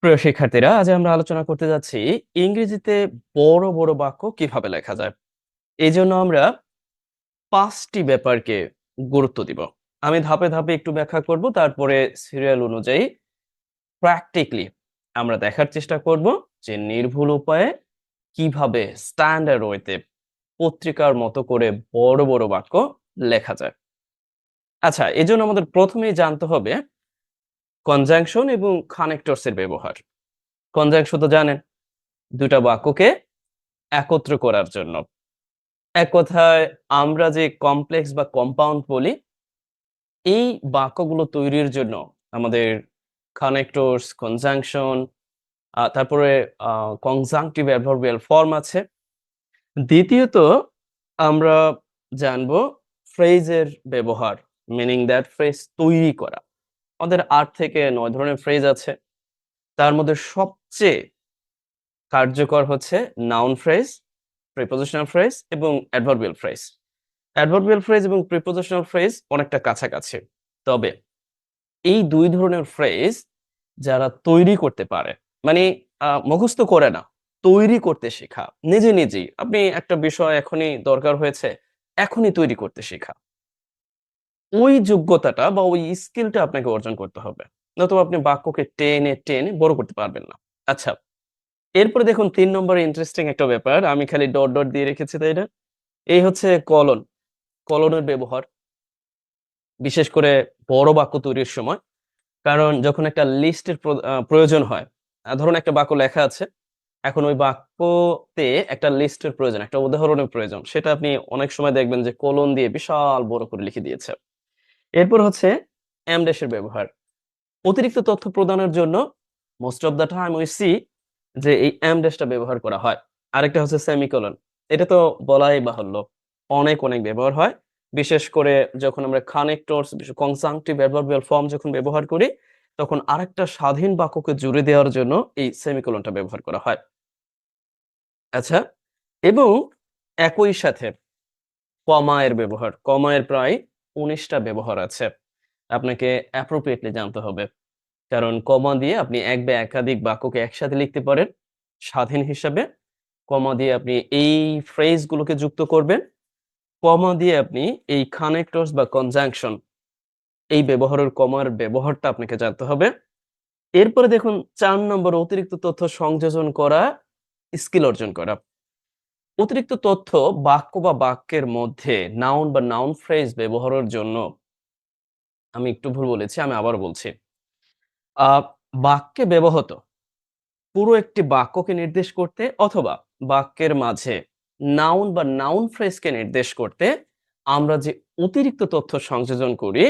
প্রিয় শিক্ষার্থীরা, আজ আমরা আলোচনা করতে যাচ্ছি ইংরেজিতে বড় বড় বাক্য কিভাবে লেখা যায়। এই জন্য আমরা 5টি ব্যাপারকে গুরুত্ব দিব। আমি ধাপে ধাপে একটু ব্যাখ্যা করব, তারপরে সিরিয়াল অনুযায়ী প্র্যাকটিক্যালি আমরা দেখার চেষ্টা করব যে নির্ভুল উপায়ে কিভাবে স্ট্যান্ডার্ড ওয়েতে পত্রিকার মতো করে বড় বড় বাক্য লেখা যায়। আচ্ছা, এজন্য আমাদের প্রথমেই জানতে হবে কনজাংশন এবং কানেক্টরস এর ব্যবহার। কনজাংশন তো জানেন, দুটা বাক্যকে একত্র করার জন্য। এক কথায় আমরা যে কমপ্লেক্স বা কম্পাউন্ড বলি, এই বাক্যগুলো তৈরির জন্য আমাদের কানেক্টরস, কনজাংশন, তারপরে কনজাংটিভ অ্যাডভার্বিয়াল ফর্ম আছে। দ্বিতীয়ত আমরা জানবো ফ্রেজের ব্যবহার, মিনিং দ্যাট ফ্রেজ তৈরি করা। আমাদের ৮ থেকে ৯ ধরনের ফ্রেজ আছে। তার মধ্যে সবচেয়ে কার্যকর হচ্ছে নাউন ফ্রেজ, প্রিপোজিশনাল ফ্রেজ এবং অ্যাডভার্বিয়াল ফ্রেজ। অ্যাডভার্বিয়াল ফ্রেজ এবং প্রিপোজিশনাল ফ্রেজ অনেকটা কাছাকাছি। তবে এই ২ ধরনের ফ্রেজ যারা তৈরি করতে পারে, মানে মুখস্থ করে না, তৈরি করতে শেখা, নিজে নিজেই। আপনি একটা বিষয় এখনই দরকার হয়েছে, এখনই তৈরি করতে শেখা। ওই যোগ্যতাটা বা ওই স্কিলটা আপনাকে অর্জন করতে হবে। নতুবা আপনি বাক্যকে টেনে, টেনে বড় করতে পারবেন না। আচ্ছা, এরপরে দেখুন ৩ নম্বরে ইন্টারেস্টিং একটা ব্যাপার। আমি খালি ডট, ডট দিয়ে রেখেছি, তাই না? এই হচ্ছে কলন। কলনের ব্যবহার। বিশেষ করে বড় বাক্য তৈরির সময়। কারণ যখন একটা লিস্টের প্রয়োজন হয়, ধরুন একটা বাক্য লেখা আছে। এখন ওই বাক্যতে একটা লিস্টের প্রয়োজন, একটা উদাহরণের প্রয়োজন। সেটা আপনি অনেক সময় দেখবেন যে কোলন দিয়ে বিশাল বড় করে লিখে দিয়েছে। এরপর হচ্ছে এমড্যাশ এর ব্যবহার। অতিরিক্ত তথ্য প্রদানের জন্য most of the time we see যে এই এমড্যাশটা ব্যবহার করা হয়। আরেকটা হচ্ছে সেমিকোলন। এটা তো বলাই বাহুল্য। অনেক, অনেক ব্যবহার হয়। বিশেষ করে যখন আমরা কানেক্টরস, কনজাংটিভ অ্যাডভার্বিয়াল ফর্ম যখন ব্যবহার করি, তখন আরেকটা স্বাধীন বাক্যকে জুড়ে দেওয়ার জন্য এই সেমিকোলনটা ব্যবহার করা হয়। আচ্ছা, এবং একই সাথে কমা এর ব্যবহার। কমা এর প্রায় ১৯ টা ব্যবহার আছে। আপনাকে অ্যাপ্রোপ্রিয়েটলি জানতে হবে। কারণ কমা দিয়ে আপনি এক বা একাধিক বাক্যকে একসাথে লিখতে পারেন স্বাধীন হিসাবে। কমা দিয়ে আপনি এই ফ্রেজ গুলোকে যুক্ত করবেন। কমা দিয়ে আপনি এই কানেক্টরস বা কনজাংশন, এই ব্যবহারের কমার ব্যবহারটা আপনাকে জানতে হবে। এরপরে দেখুন ৪ নম্বর অতিরিক্ত তথ্য সংযোজন করা, স্কিল অর্জন করা। অতিরিক্ত তথ্য বাক্য বা বাক্যের মধ্যে নাউন বা নাউন ফ্রেজ ব্যবহারের জন্য, আমি একটু ভুল বলেছি, আমি আবার বলছি। আ বাক্যে ব্যবহৃত পুরো একটি বাক্যকে নির্দেশ করতে অথবা বাক্যের মাঝে নাউন বা নাউন ফ্রেজকে নির্দেশ করতে আমরা যে অতিরিক্ত তথ্য সংযোজন করি,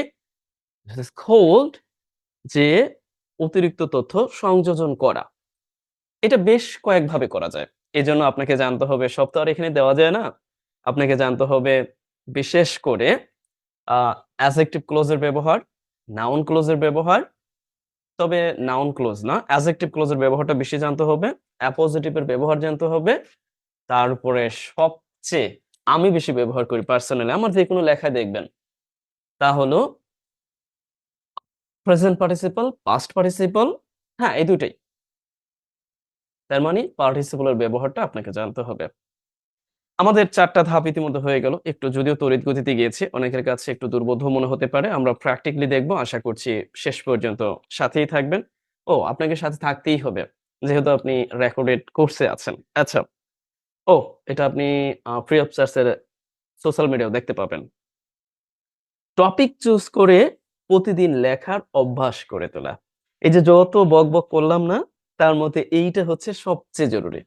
this is called যে অতিরিক্ত তথ্য সংযোজন করা। এটা বেশ কয়েকভাবে করা যায়। এজন্য আপনাকে জানতে হবে, সব তো আর এখানে দেওয়া যায় না। আপনাকে জানতে হবে বিশেষ করে আ অ্যাডজেক্টিভ ক্লজ এর ব্যবহার, নাউন ক্লজ এর ব্যবহার। তবে নাউন ক্লজ না, অ্যাডজেক্টিভ ক্লজ এর ব্যবহারটা বেশি জানতে হবে। অ্যাপোজিটিভ এর ব্যবহার জানতে হবে। তারপরে সবচেয়ে আমি বেশি ব্যবহার করি পার্সোনালি, আমার যেকোনো লেখায় দেখবেন। তা হলো প্রেজেন্ট পার্টিসিপল, পাস্ট পার্টিসিপল, হ্যাঁ, এই ২ টাই। তার মানে পার্টিসিপল এর ব্যবহারটা আপনাকে জানতে হবে। আমাদের ৪ টা ধাপ ইতিমধ্যে হয়ে গেল। একটু যদিও তড়িৎ গতিতে গিয়েছি, অনেকের কাছে একটু দুর্বোধ্য মনে হতে পারে। আমরা প্র্যাকটিক্যালি দেখব। আশা করছি শেষ পর্যন্ত সাথেই থাকবেন। ও, আপনাকে সাথে থাকতেই হবে। যেহেতু আপনি রেকর্ডেড কোর্সে আছেন। আচ্ছা। ও, এটা আপনি ফ্রি অফ চার্জ এর সোশ্যাল মিডিয়াও দেখতে পাবেন। টপিক চুজ করে প্রতিদিন লেখার অভ্যাস করে তোলা। এই যে যত বকবক করলাম না, তার মধ্যে এইটা হচ্ছে সবচেয়ে জরুরি।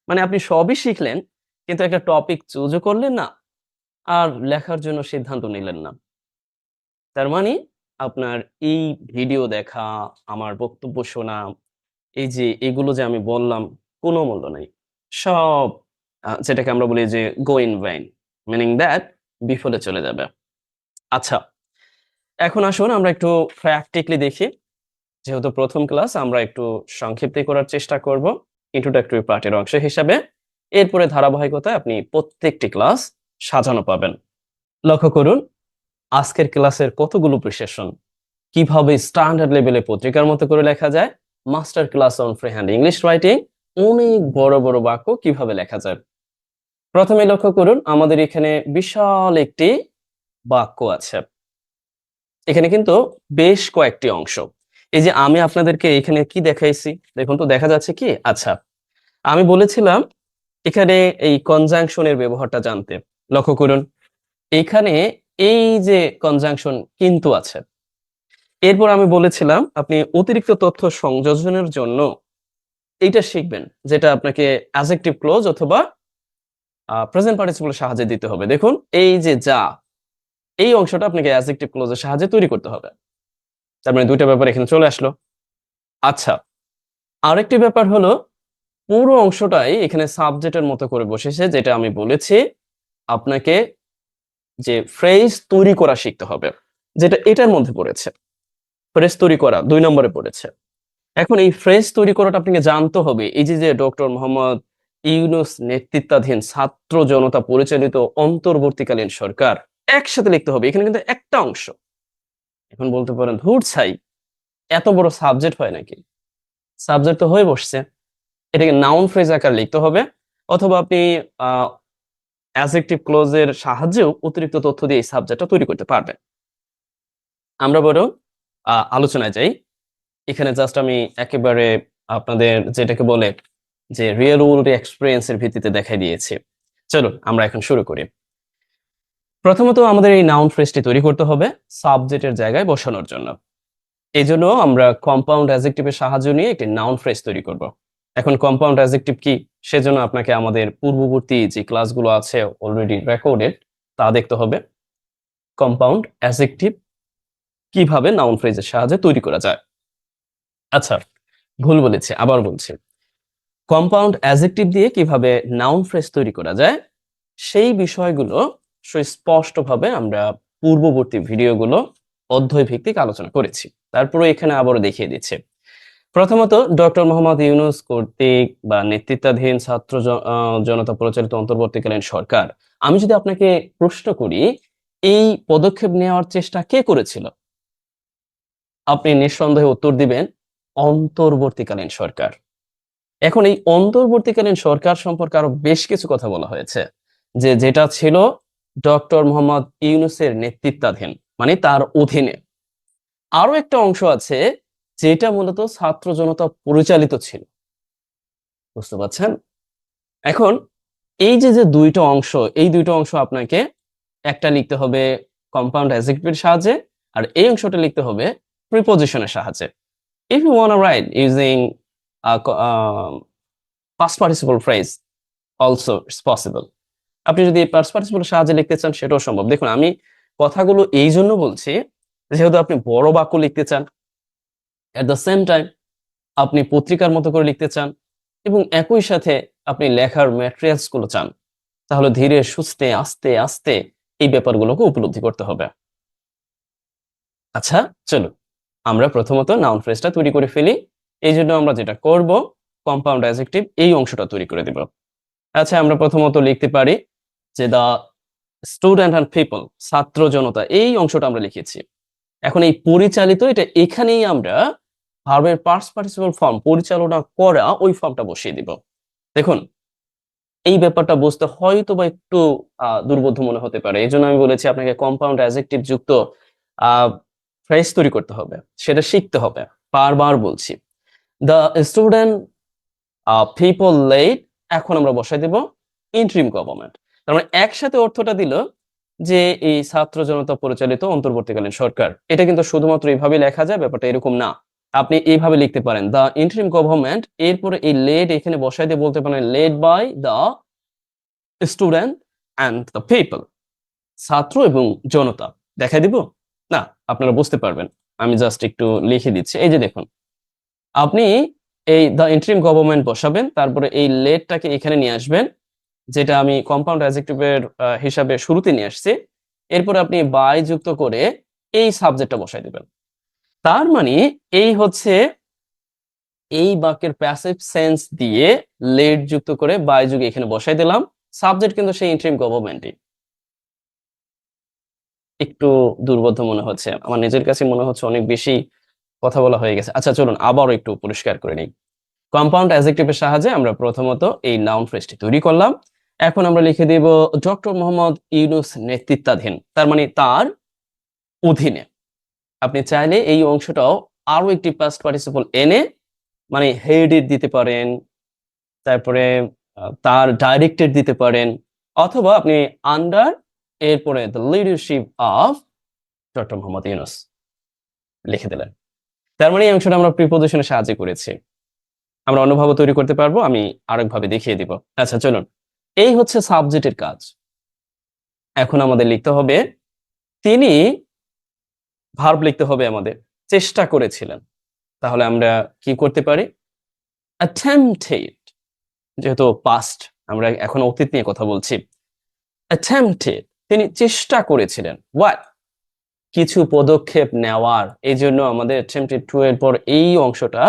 মানে আপনি সবই শিখলেন, কিন্তু একটা টপিক চুজও করলেন না, আর লেখার জন্য সিদ্ধান্ত নিলেন না। তার মানে আপনার এই ভিডিও দেখা, আমার বক্তব্য শোনা, এই যে এগুলো যে আমি বললাম, কোনো মূল্য নাই। সব যেটাকে আমরা বলি যে go in vain, meaning that বিফলে চলে যাবে। আচ্ছা, এখন আসুন আমরা একটু প্র্যাকটিক্যালি দেখি। যেহেতু ১ম ক্লাস, আমরা একটু সংক্ষিপ্তই করার চেষ্টা করব introductory পার্টের অংশ হিসাবে। এরপরে ধারাবাহিকতায় আপনি প্রত্যেকটি ক্লাস সাজানো পাবেন। লক্ষ্য করুন আজকের ক্লাসের কতগুলো প্রিসেশন, কিভাবে স্ট্যান্ডার্ড লেভেলে পত্রিকার মতো করে লেখা যায়, master class on free hand English writing. অনেক বড় বড় বাক্য কিভাবে লেখা যায়। প্রথমে লক্ষ্য করুন, আমাদের এখানে বিশাল একটি বাক্য আছে। এখানে কিন্তু বেশ কয়েকটি অংশ। এই যে আমি আপনাদেরকে এখানে কি দেখাইছি, দেখুন তো দেখা যাচ্ছে কি? আচ্ছা, আমি বলেছিলাম এখানে এই কনজাংশনের ব্যবহারটা জানতে। লক্ষ্য করুন, এখানে এই যে কনজাংশন কিন্তু আছে। এরপর আমি বলেছিলাম আপনি অতিরিক্ত তথ্য সংযোজনের জন্য এইটা শিখবেন, যেটা আপনাকে অ্যাডজেক্টিভ ক্লজ অথবা প্রেজেন্ট পার্টিসিপলের সাহায্যে দিতে হবে। দেখুন, এই যে যা, এই অংশটা আপনাকে অ্যাডজেক্টিভ ক্লজের সাহায্যে তৈরি করতে হবে। তার মানে দুইটা ব্যাপার এখানে চলে আসলো। আচ্ছা, আরেকটি ব্যাপার হলো, পুরো অংশটাই এখানে সাবজেক্টের মতো করে বসেছে, যেটা আমি বলেছি আপনাকে যে ফ্রেজ তৈরি করা শিখতে হবে, যেটা এটার মধ্যে পড়েছে। ফ্রেজ তৈরি করা 2 নম্বরে পড়েছে। এখন এই ফ্রেজ তৈরি করাটা আপনাকে জানতে হবে। এই যে যে ডক্টর মোহাম্মদ ইউনূস নেতৃত্বাধীন ছাত্র জনতা পরিচালিত অন্তর্বর্তীকালীন সরকার, একসাথে লিখতে হবে। এখানে কিন্তু একটা অংশ। এখন বলতে পারেন, ধুর ছাই, এত বড় সাবজেক্ট হয় নাকি? সাবজেক্ট তো হয়ে বসছে। এটাকে নাউন ফ্রেজ আকারে লিখতে হবে, অথবা আপনি অ্যাডজেক্টিভ ক্লজের সাহায্যেও অতিরিক্ত তথ্য দিয়ে এই সাবজেক্টটা তৈরি করতে পারবেন। আমরা বরং আলোচনায় যাই। এখানে জাস্ট আমি একেবারে আপনাদের যেটাকে বলে যে রিয়েল ওয়ার্ল্ড এক্সপেরিয়েন্সের ভিত্তিতে দেখাই দিয়েছি। চলুন আমরা এখন শুরু করি। প্রথমত আমাদের এই নাউন ফ্রেজটি তৈরি করতে হবে সাবজেক্টের জায়গায় বসানোর জন্য। এই জন্য আমরা কম্পাউন্ড অ্যাডজেক্টিভের সাহায্য নিয়ে একটি নাউন ফ্রেজ তৈরি করব। এখন কম্পাউন্ড অ্যাডজেক্টিভ কি, সেজন্য আপনাকে আমাদের পূর্ববর্তী যে ক্লাসগুলো আছে অলরেডি রেকর্ডেড তা দেখতে হবে। কম্পাউন্ড অ্যাডজেক্টিভ কিভাবে নাউন ফ্রেজের সাহায্যে তৈরি করা যায়। আচ্ছা, ভুল বলেছি, আবার বলছি। কম্পাউন্ড অ্যাডজেক্টিভ দিয়ে কিভাবে নাউন ফ্রেজ তৈরি করা যায়, সেই বিষয়গুলো সুস্পষ্টভাবে আমরা পূর্ববর্তী ভিডিওগুলো অধ্যায় ভিত্তিক আলোচনা করেছি। তারপরে এখানে আবারও দেখিয়ে দিচ্ছি। প্রথমত, ডক্টর মোহাম্মদ ইউনূস কর্তৃক বা নেতৃত্বাধীন ছাত্র জনতা পরিচালিত অন্তর্বর্তীকালীন সরকার। আমি যদি আপনাকে প্রশ্ন করি, এই পদক্ষেপ নেওয়ার চেষ্টা কে করেছিল? আপনি নিঃসন্দেহে উত্তর দিবেন অন্তর্বর্তীকালীন সরকার। এখন এই অন্তর্বর্তীকালীন সরকার সম্পর্কে আরো বেশ কিছু কথা বলা হয়েছে, যেটা ছিল ডক্টর মোহাম্মদ ইউনূসের নেতৃত্বাধীন, মানে তার অধীনে। আরো একটা অংশ আছে যেটা মূলত ছাত্র জনতা পরিচালিত ছিল। বুঝতে পারছেন? এখন এই যে যে দুইটা অংশ, এই দুইটা অংশ আপনাকে একটা লিখতে হবে কম্পাউন্ড অ্যাডজেক্টিভের সাহায্যে, আর এই অংশটা লিখতে হবে প্রিপজিশনের সাহায্যে। If you want to write using a past participle phrase also it's possible. আপনি যদি past participle এর সাহায্যে লিখতে চান সেটাও সম্ভব। দেখুন, আমি কথাগুলো এই জন্য বলছি, যেহেতু আপনি বড় বাক্য লিখতে চান, at the same time আপনি পত্রিকার মতো করে লিখতে চান, এবং একই সাথে আপনি লেখার ম্যাটেরিয়ালস গুলো চান, তাহলে ধীরে সুস্থে আস্তে আস্তে এই ব্যাপারগুলোকে উপলব্ধি করতে হবে। আচ্ছা, চলুন আমরা প্রথমত নাউন ফ্রেজটা তৈরি করে ফেলি। এই জন্য আমরা যেটা করব, কম্পাউন্ড অ্যাডজেক্টিভ এই অংশটা তৈরি করে দিব। আচ্ছা, আমরা প্রথমত লিখতে পারি যে দা স্টুডেন্ট অ্যান্ড পিপল, ছাত্র জনতা, এই অংশটা আমরা লিখেছি। এখন এই পরিচালিত, এটা এখানেই আমরা ভার্বের পাস্ট পার্টিসিপল ফর্ম, পরিচালনা করা, ওই ফর্মটা বসিয়ে দিব। দেখুন, এই ব্যাপারটা বুঝতে হয়তো বা একটু দুর্বোধ্য মনে হতে পারে। এই জন্য আমি বলেছি আপনাকে কম্পাউন্ড অ্যাডজেক্টিভ যুক্ত ফ্রেজ তৈরি করতে হবে, সেটা শিখতে হবে। বারবার বলছি, দ্য স্টুডেন্ট পিপল লেট, এখন আমরা বসাই দেব ইন্টারিম গভর্নমেন্ট। তার মানে একসাথে অর্থটা দিল যে এই ছাত্র জনতা পরিচালিত অন্তর্বর্তীকালীন সরকার। এটা কিন্তু শুধুমাত্র এইভাবে লেখা যায়, ব্যাপারটা এরকম না। আপনি এইভাবে লিখতে পারেন দ্য ইন্টারিম গভর্নমেন্ট, এরপরে এই লেড এখানে বসাই দিয়ে বলতে পারেন led by the student and the people, ছাত্র এবং জনতা। দেখাই দিব না, আপনারা বুঝতে পারবেন। আমি জাস্ট একটু লিখে দিচ্ছি। এই যে দেখুন, আপনি এই দ্য ইন্টারিম গভর্নমেন্ট বসাবেন, তারপরে এই লেডটাকে এখানে নিয়ে আসবেন, যেটা আমি কম্পাউন্ড অ্যাডজেক্টিভের হিসাবে শুরুতে নিয়ে আসছি। এরপরে আপনি বাই যুক্ত করে এই সাবজেক্টটা বসাই দিবেন। তার মানে এই হচ্ছে এই বাক্যের প্যাসিভ সেন্স দিয়ে লেড যুক্ত করে বাই যুগে এখানে বসাই দিলাম। সাবজেক্ট কিন্তু সেই ইন্টারিম গভর্নমেন্টই। একটু দুর্বোধ্য মনে হচ্ছে, আমার নিজের কাছে মনে হচ্ছে অনেক বেশি কথা বলা হয়ে গেছে। আচ্ছা চলুন আবারও একটু পরিষ্কার করে নিই। কম্পাউন্ড অ্যাডজেক্টিভের সাহায্যে আমরা প্রথমত এই নাউন ফ্রেজটি তৈরি করলাম। এখন আমরা লিখে দেব ডক্টর মোহাম্মদ ইউনূস নেতৃত্বাধীন। তার মানে তার অধীনে। আপনি চাইলে এই অংশটাও আরো একটি পাস্ট পার্টিসিপল এনে মানে হেডেড দিতে পারেন, তারপরে তার ডাইরেক্টেড দিতে পারেন, অথবা আপনি আন্ডার এরপরে the leadership of doctor Mohammad Yunus লিখে দিলেন। তার মানে এই অংশটা আমরা প্রিপোজিশনের সাহায্যে করেছি। আমরা অন্যভাবে তৈরি করতে পারবো, আমি আরেকভাবে দেখিয়ে দিব। আচ্ছা চলুন, এই হচ্ছে সাবজেক্টের কাজ। এখন আমাদের লিখতে হবে তিনি, ভার্ব লিখতে হবে আমাদের, চেষ্টা করেছিলেন। তাহলে আমরা কি করতে পারি? attempted, যেহেতু পাস্ট, আমরা এখন অতীত নিয়ে কথা বলছি। attempted, তিনি চেষ্টা করেছিলেন what, কিছু পদক্ষেপ নেওয়ার। এই জন্য আমাদের attempted to এর পর এই অংশটা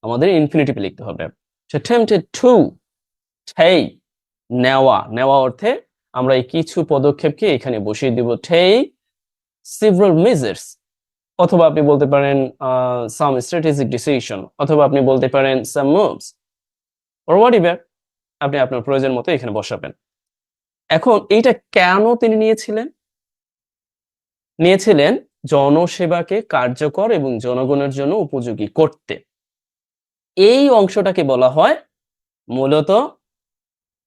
আমাদের ইনফিনিটিভে লিখতে হবে। attempted to, take, নেওয়া, নেওয়া অর্থে আমরা এই কিছু পদক্ষেপকে এখানে বসিয়ে দিব take several measures, অথবা আপনি বলতে পারেন some strategic decision, অথবা আপনি বলতে পারেন some moves or whatever, আপনি আপনার প্রয়োজন মতো এখানে বসাবেন। এখন এইটা কেন তিনি নিয়েছিলেন জনসেবাকে কার্যকর এবং জনগণের জন্য উপযোগী করতে। এই অংশটাকে বলা হয় মূলত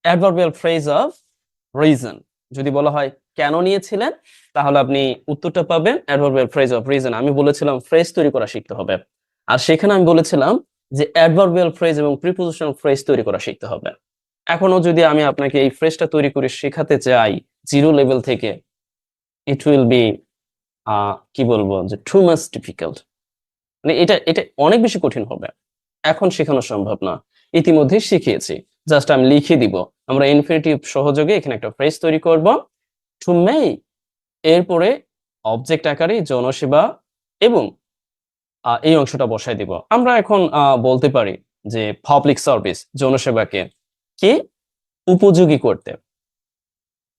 অ্যাডভার্বিয়াল ফ্রেজ অফ রিজন। যদি বলা হয় কেন নিয়েছিলেন, তাহলে আপনি উত্তরটা পাবেন অ্যাডভার্বিয়াল ফ্রেজ অফ রিজন। আমি বলেছিলাম ফ্রেজ তৈরি করা শিখতে হবে, আর সেখানে আমি বলেছিলাম যে অ্যাডভার্বিয়াল ফ্রেজ এবং প্রিপোজিশনাল ফ্রেজ তৈরি করা শিখতে হবে। এখনো যদি আমি আপনাকে এই ফ্রেজটা তৈরি করে শেখাতে চাই জিরো লেভেল থেকে, ইট উইল বি কি বলবো যে টু মাচ ডিফিকাল্ট, মানে এটা এটা অনেক বেশি কঠিন হবে। এখন শেখানো সম্ভব না, ইতিমধ্যে শিখিয়েছি, জাস্ট আমি লিখে দিব। আমরা ইনফিনিটিভ সহযোগে এখানে একটা ফ্রেজ তৈরি করব, টু মেক, এরপরে অবজেক্ট আকারে জনসেবা এবং এই অংশটা বসাই দিব। আমরা এখন বলতে পারি যে পাবলিক সার্ভিস, জনসেবাকে কি উপযোগী করতে,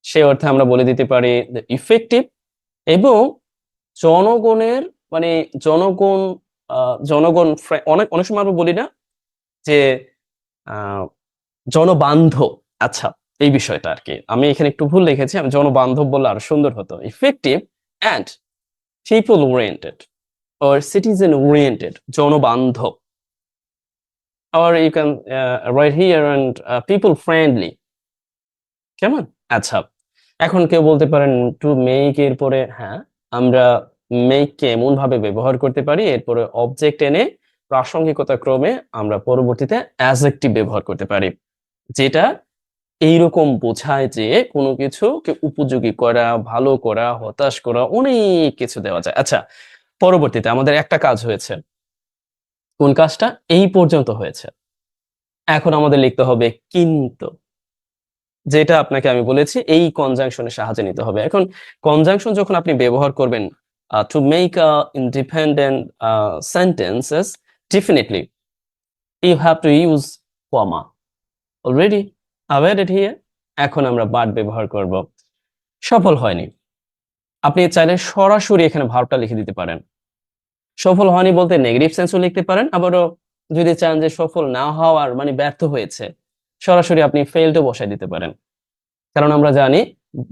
সে অর্থে আমরা বলে দিতে পারি ইফেক্টিভ এবং জনগণের, মানে জনগণ জনগণ অনেক অনেক সময় আমরা বলি না যে জনবান্ধব। আচ্ছা, এই বিষয়টা আর কি আমি এখানে একটু ভুল লিখেছি, আমি জনবান্ধব বললে আরো সুন্দর হতো। Effective and people oriented or citizen oriented, জনবান্ধব, or you can write here and people friendly, কেমন? আচ্ছা, এখন কেউ বলতে পারেন টু মেক এর পরে, হ্যাঁ আমরা মেক কে এমন ভাবে ব্যবহার করতে পারি, এরপরে অবজেক্ট এনে প্রাসঙ্গিকতা ক্রমে আমরা পরবর্তীতে অ্যাডজেক্টিভ ব্যবহার করতে পারি, যেটা এইরকম বোঝায় যে কোনো কিছুকে উপযোগী করা, ভালো করা, হতাশ করা, অনেক কিছু দেওয়া যায়। আচ্ছা, পরবর্তীতে আমাদের একটা কাজ হয়েছে, কোন কাজটা? এই পর্যন্ত হয়েছে। এখন আমাদের লিখতে হবে কিন্তু, যেটা আপনাকে আমি বলেছি এই কনজাংশনের সাহায্যে নিতে হবে। এখন কনজাংশন যখন আপনি ব্যবহার করবেন to make a independent sentences, definitely you have to use comma. Already I've added here. এখন আমরা বাট ব্যবহার করব। সফল হয়নি, আপনি চাইলে সরাসরি এখানে ভার্বটা লিখে দিতে পারেন। সফল হয়নি বলতে নেগেটিভ সেন্সও লিখতে পারেন, আবারও যদি চান যে সফল না হওয়ার মানে ব্যর্থ হয়েছে, সরাসরি আপনি ফেইলডও বসাই দিতে পারেন। কারণ আমরা জানি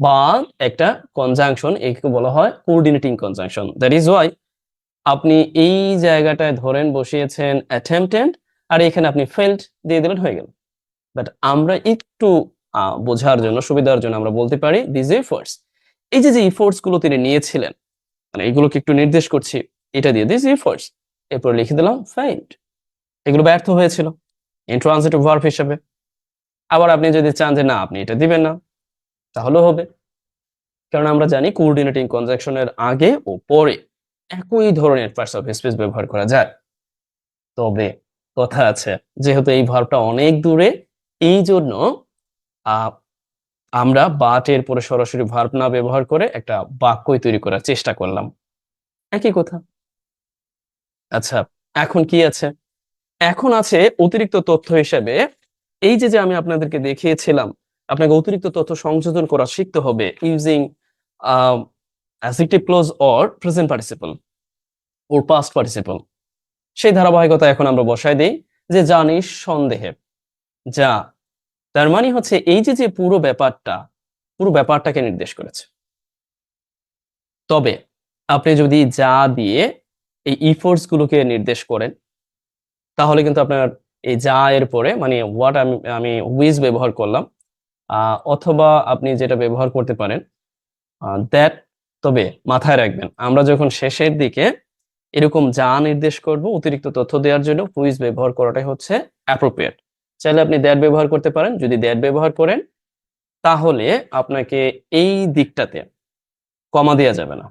বাট একটা কনজাংশন, একে বলা হয় coordinating conjunction. That is Y আপনি এই জায়গাটায় ধরেন বসিয়েছেন অ্যাটেম্পটেড, আর এখানে আপনি ফেইলড দিয়ে দিলেন, হয়ে গেল। বাট আমরা একটু বোঝার জন্য, সুবিধার জন্য আমরা বলতে পারি দিস এফোর্টস। এই যে যে এফোর্টস গুলো তিনি নিয়েছিলেন, মানে এগুলোকে একটু নির্দেশ করছি, এটা দিয়ে দিস এফোর্টস, এরপর লিখে দিলাম ফেইলড, এগুলো ব্যর্থ হয়েছিল ইন্ট্রান্সিটিভ ভার্ব হিসেবে। আবার আপনি যদি চান যে না আপনি এটা দিবেন না, তাহলেও হবে, কারণ আমরা জানি কোঅর্ডিনেটিং কনজাংশনের আগে ও পরে একই ধরনের পার্টস অফ স্পিচ ব্যবহার করা যায়। তবে কথা আছে, যেহেতু এই ভার্বটা অনেক দূরে, এই জন্য আমরা বাট এর পরে সরাসরি ভার্ব না ব্যবহার করে একটা বাক্যই তৈরি করার চেষ্টা করলাম, একই কথা। আচ্ছা, এখন কি আছে? এখন আছে অতিরিক্ত তথ্য হিসেবে, এই যে যে আমি আপনাদেরকে দেখিয়েছিলাম, আপনাকে অতিরিক্ত তথ্য সংযোজন করা শিখতে হবে using adjective clause or present participle or past participle. সেই ধারাবাহিকতা এখন আমরা বসায় দেই যে যা নিঃসন্দেহে। যা তার মানে হচ্ছে এই যে পুরো ব্যাপারটাকে নির্দেশ করেছে। তবে আপনি যদি যা দিয়ে এই ইফোর্টস গুলোকে নির্দেশ করেন, তাহলে কিন্তু আপনার এই যা এর পরে মানে হোয়াট আমি উইজ ব্যবহার করলাম, অথবা আপনি যেটা ব্যবহার করতে পারেন দ্যাট। তবে মাথায় রাখবেন, আমরা যখন শেষের দিকে এরকম যা নির্দেশ করব অতিরিক্ত তথ্য দেওয়ার জন্য, হুইজ ব্যবহার করাটাই হচ্ছে অ্যাপ্রোপ্রিয়েট। চাইলে আপনি দ্যাট ব্যবহার করতে পারেন। যদি দ্যাট ব্যবহার করেন, তাহলে আপনাকে এই দিকটাতে কমা দেওয়া যাবে না।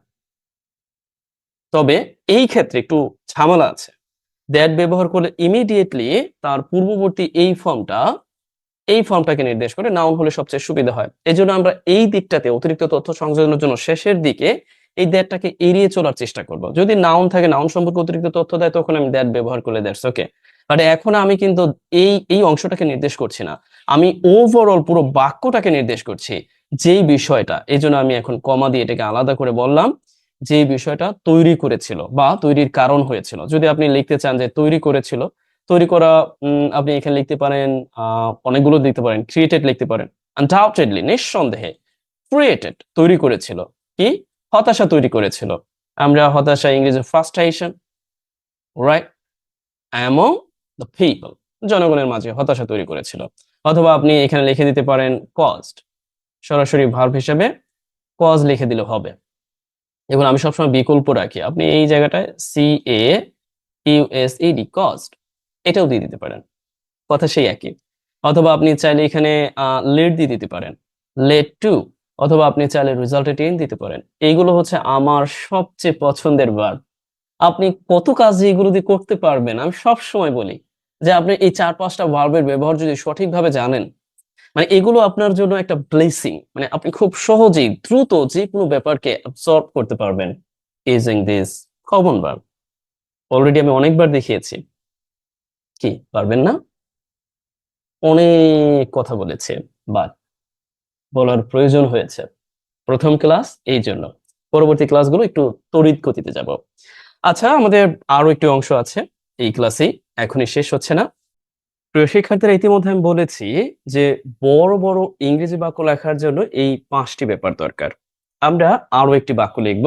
তবে এই ক্ষেত্রে একটু ঝামেলা আছে। দ্যাট ব্যবহার করলে ইমিডিয়েটলি তার পূর্ববর্তী এই ফর্মটাকে নির্দেশ করে নাউন হলে সবচেয়ে সুবিধা হয়। এজন্য আমরা এই দিকটাতে অতিরিক্ত তথ্য সংযোজনের জন্য শেষের দিকে এই দ্যাটটাকে এড়িয়ে চলার চেষ্টা করব। যদি নাউন থাকে, নাউন সম্পর্কে অতিরিক্ত তথ্য দেয়, তখন আমি দ্যাট ব্যবহার করলে দ্যাটস ওকে। বাট এখন আমি কিন্তু এই অংশটাকে নির্দেশ করছি না, আমি ওভারঅল পুরো বাক্যটাকে নির্দেশ করছি, যেই বিষয়টা। এজন্য আমি এখন কমা দিয়ে এটাকে আলাদা করে বললাম, যে বিষয়টা তৈরি করেছিল বা তৈরির কারণ হয়েছিল। যদি আপনি লিখতে চান যে তৈরি করেছিল, তৈরি করা, আপনি এখানে লিখতে পারেন অনেকগুলো লিখতে পারেন, ক্রিয়েটেড লিখতে পারেন। আনডাউটেডলি, নিঃসন্দেহে, ক্রিয়েটেড তৈরি করেছিল কি? হতাশা তৈরি করেছিল। আমরা হতাশা ইংরেজি frustration, right, among the people, জনগণের মাঝে হতাশা তৈরি করেছিল। অথবা আপনি এখানে লিখে দিতে পারেন কজড, সরাসরি ভার্ব হিসেবে কজ লিখে দিলে হবে। এবং আমি সবসময় বিকল্প রাখি, আপনি এই জায়গাটায় CAUSED কজড এটাও দিয়ে দিতে পারেন, কথা সেই একই। অথবা আপনি চাইলে এখানে লেট দিয়ে দিতে পারেন, লেট টু। অথবা আপনি চাইলে রেজাল্টে টেন দিতে পারেন। এইগুলো হচ্ছে আমার সবচেয়ে পছন্দের ভার্ব। আপনি কত কাজ এগুলো দিয়ে করতে পারবেন। আমি সব সময় বলি যে আপনি এই 4-5টা ভার্বের ব্যবহার যদি সঠিকভাবে জানেন, মানে এগুলো আপনার জন্য একটা ব্লেসিং। মানে আপনি খুব সহজেই দ্রুত যে কোনো ব্যাপারকে অ্যাবসর্ব করতে পারবেন using this common verb. Already আমি অনেকবার দেখিয়েছি। কি পারবেন না? অনেক কথা বলেছে, বাট বলার প্রয়োজন হয়েছে প্রথম ক্লাস, এই জন্য পরবর্তী ক্লাসগুলো একটু তড়িৎ গতিতে যাব। আচ্ছা, আমাদের আরো একটি অংশ আছে এই ক্লাসেই, এখনই শেষ হচ্ছে না। প্রিয় শিক্ষার্থীরা, ইতিমধ্যে আমি বলেছি যে বড় বড় ইংরেজি বাক্য লেখার জন্য এই 5টি ব্যাপার দরকার। আমরা আরো একটি বাক্য লিখব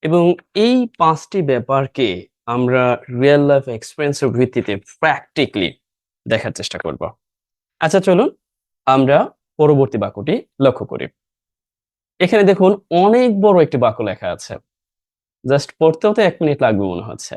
এবং এই 5টি ব্যাপারকে আমরা রিয়েল লাইফ এক্সপেরিয়েন্সের ভিত্তিতে প্র্যাকটিক্যালি দেখার চেষ্টা করব। আচ্ছা, চলুন আমরা পরবর্তী বাক্যটি লক্ষ্য করি। এখানে দেখুন অনেক বড় একটি বাক্য লেখা আছে, জাস্ট পড়তেও তো 1 মিনিট লাগবে মনে হচ্ছে।